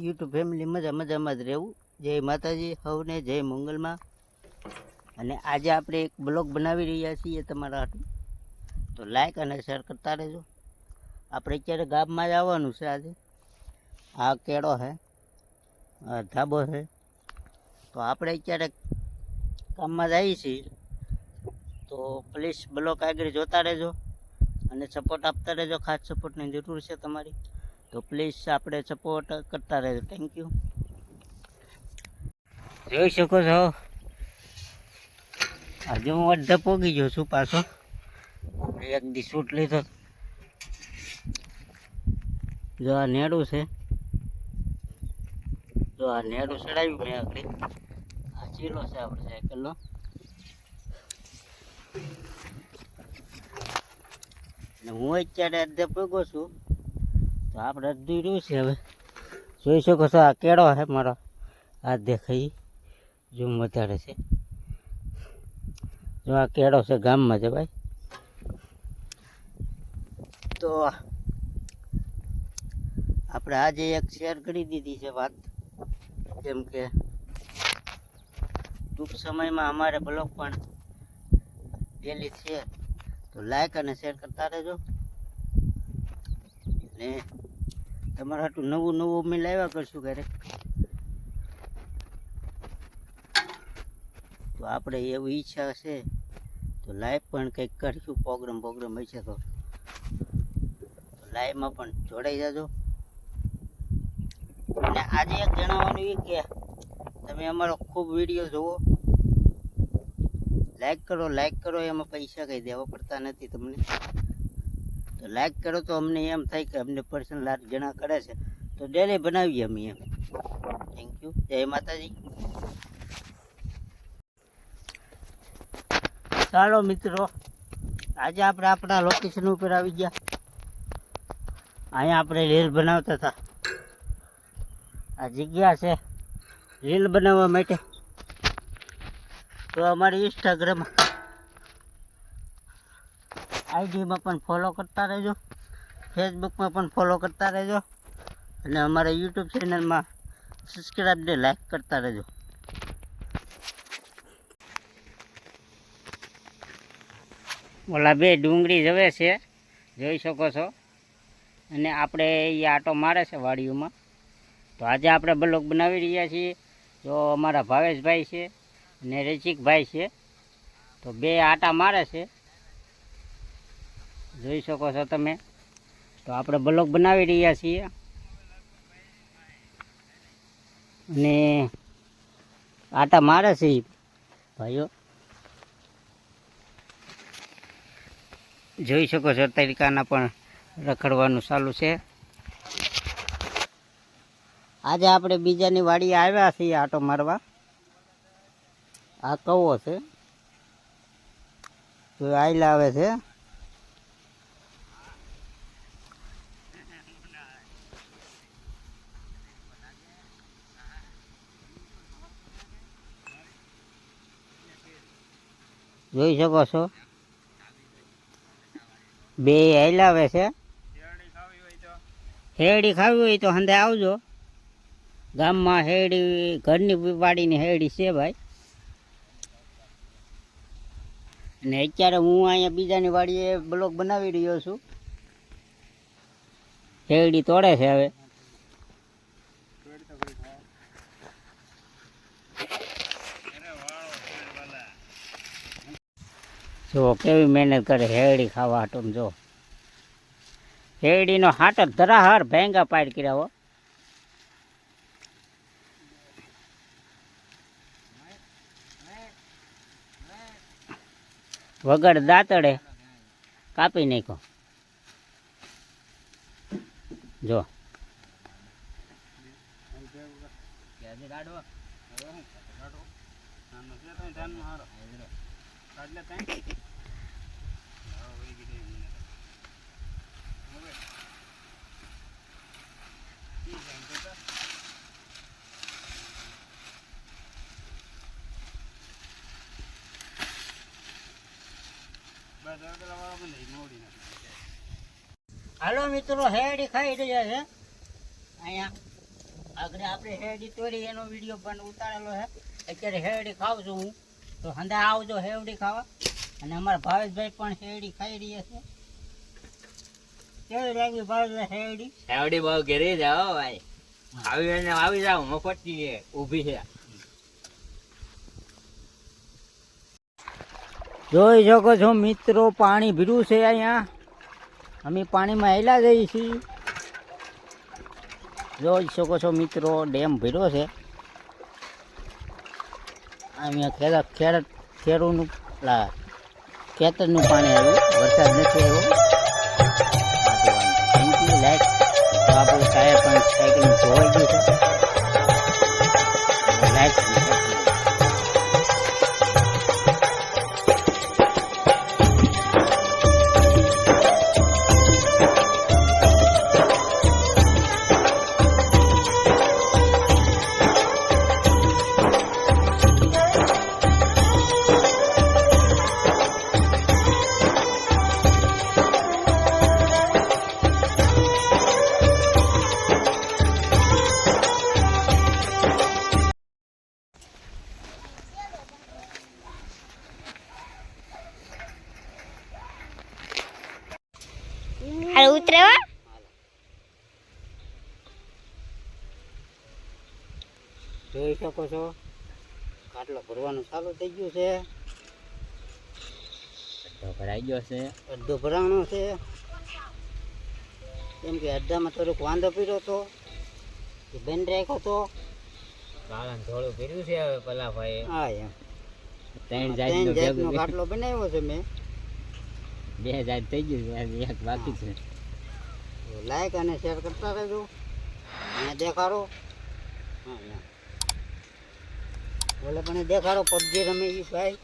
YouTube family મજામાં જ રહેવું. જય માતાજી, સૌને જય મંગલમાં. અને આજે આપણે એક બ્લોગ બનાવી રહ્યા છીએ તમારા હાટુ, તો લાઈક અને શેર કરતા રહેજો. આપણે અત્યારે ગામમાં જ આવવાનું છે. આજે આ કેળો છે, આ ધાબો છે, તો આપણે અત્યારે ગામમાં જ આવીએ છીએ. તો પ્લીઝ બ્લોગ આગળ જોતા રહેજો અને સપોર્ટ આપતા રહેજો. ખાસ સપોર્ટની જરૂર છે તમારી, તો પ્લીઝ આપણે સપોર્ટ કરતા રહેજો. Thank you. જોઈ શકો છો, આજે હું અડધા પોગી ગયો છું પાછો. એક દી શૂટ લીધો. જો આ નેડું છે, જો આ નેડું ચડાવ્યું મેં આગળ. આ ચીલો છે આપણે સાયકલનો. ને હું અત્યારે અડધે પોગો છું, તો આપણે અડધું રહ્યું છે. હવે જોઈ શકો છો, આ કેળો છે મારો. આ દેખાય ઝૂમ વધારે છે. જો આ કેળો છે, ગામમાં છે ભાઈ. તો આપણે આજે એક શેર કરી દીધી છે વાત, કેમ કે ટૂંક સમયમાં અમારે બ્લોગ પણ ડેલી છે, તો લાઈક અને શેર કરતા રહેજો. ને તમારા હાટું નવું અમે લાવ્યા કરશું ક્યારેક. તો આપણે એવી ઈચ્છા છે, તો લાઈવ પણ કંઈક કરીશું. પ્રોગ્રામ હશે તો લાઈવમાં પણ જોડાઈ જાજો. અને આજે એક જણાવવાનું એ કે તમે અમારો ખૂબ વિડીયો જુઓ, લાઈક કરો. એમાં પૈસા કંઈ દેવા પડતા નથી તમને. તો લાઈક કરો તો અમને એમ થાય કે અમને પર્સનલ આ જણા કરે છે, તો ડેલી બનાવીએ અમે એમ. Thank you. જય માતાજી. ચાલો મિત્રો, આજે આપણે આપણા લોકેશન ઉપર આવી ગયા. અહીંયા આપણે રીલ બનાવતા હતા. આ જગ્યા છે રીલ બનાવવા માટે. તો અમારી ઇન્સ્ટાગ્રામ આઈડીમાં પણ ફોલો કરતા રહેજો, ફેસબુકમાં પણ ફોલો કરતા રહેજો, અને અમારા યુટ્યુબ ચેનલમાં સબસ્ક્રાઈબ ને લાઈક કરતા રહેજો. ઓલા બે ડુંગળી જવે છે, જોઈ શકો છો. અને આપણે એ આટો મારે છે વાડીઓમાં. તો આજે આપણે બ્લોગ બનાવી રહ્યા છીએ. તો અમારા ભાવેશભાઈ છે અને રસિકભાઈ છે, તો બે આટા મારે છે, જોઈ શકો છો તમે. તો આપણે બ્લોગ બનાવી રહ્યા છીએ. અને આટા મારે છે ભાઈઓ, જોઈ શકો છો. તરીકાના પણ રખડવાનું ચાલુ છે. આજે આપણે બીજાની વાડીએ આવ્યા છીએ આટો મારવા. આ કવો છે, તો આયલા આવે છે. જોઈ શકો છો, બે હલાવે છે. હેરડી ખાવી હોય તો હંધે આવજો. ગામમાં હેરડી, ઘરની વાડીની હેરડી છે ભાઈ. અને અત્યારે હું અહીંયા બીજાની વાડીએ બ્લોગ બનાવી રહ્યો છું. હેરડી તોડે છે હવે. જો કેવી મહેનત કરે હેરડી ખાવા હાટું. જો હેરડીનો હાટ જ ધરાહાર ભેંગા પાડ કર્યા હો. વગર દાંતડે કાપી નાખો. જો હાલો મિત્રો, હેરડી ખાઈ રહ્યા છે અહીંયા. આગળ આપણે હેવડી તોડી એનો વિડીયો પણ ઉતારેલો છે. અત્યારે હેવડી ખાવ છું હું, તો હંદા આવજો હેવડી ખાવા. અને અમારા ભાવેશભાઈ પણ હેવડી ખાઈ રહ્યા છે. કેવી લાગી ભાવેશભાઈ હેવડી? હેવડી બહુ ઘેરી જાઓ ભાઈ, આવી જાવ, મફતની છે, ઊભી છે. જોઈ શકો છો મિત્રો, પાણી ભીરું છે અહીંયા. અમે પાણીમાં હેલા જઈએ છીએ. જોઈ શકો છો મિત્રો, ડેમ ભીરો છે. અહીંયા ખેડૂતનું ખેતરનું પાણી આવ્યું, વરસાદ નથી આવ્યો. Thank you. લાઈક તો આપણું ટાયર પણ સાયકલનું ધોવાઈ ગયું છે. લાઈક હાલ ઉતરે હો. જોઈ શકો છો, ખાટલો ભરવાનું ચાલુ થઈ ગયું છે. તો ભરાઈ ગયો છે. અડધો ભરાણો છે. કેમ કે અડધામાં થોડોક વાંધો પીડ્યો હતો, બંધ રાખ્યો હતો. કાળા થોડું પીર્યું છે હવે પેલા ભાઈ. હા એમ ત્રણ જાતનો જાતનો ખાટલો બનાવ્યો છે મેં. 2 જાત થઈ ગયું છે, એક બાકી છે. લાઈક અને શેર કરતા રહેજો. અહીંયા દેખાડો. હા બોલે પણ દેખાડો પબજી રમે એ ભાઈ.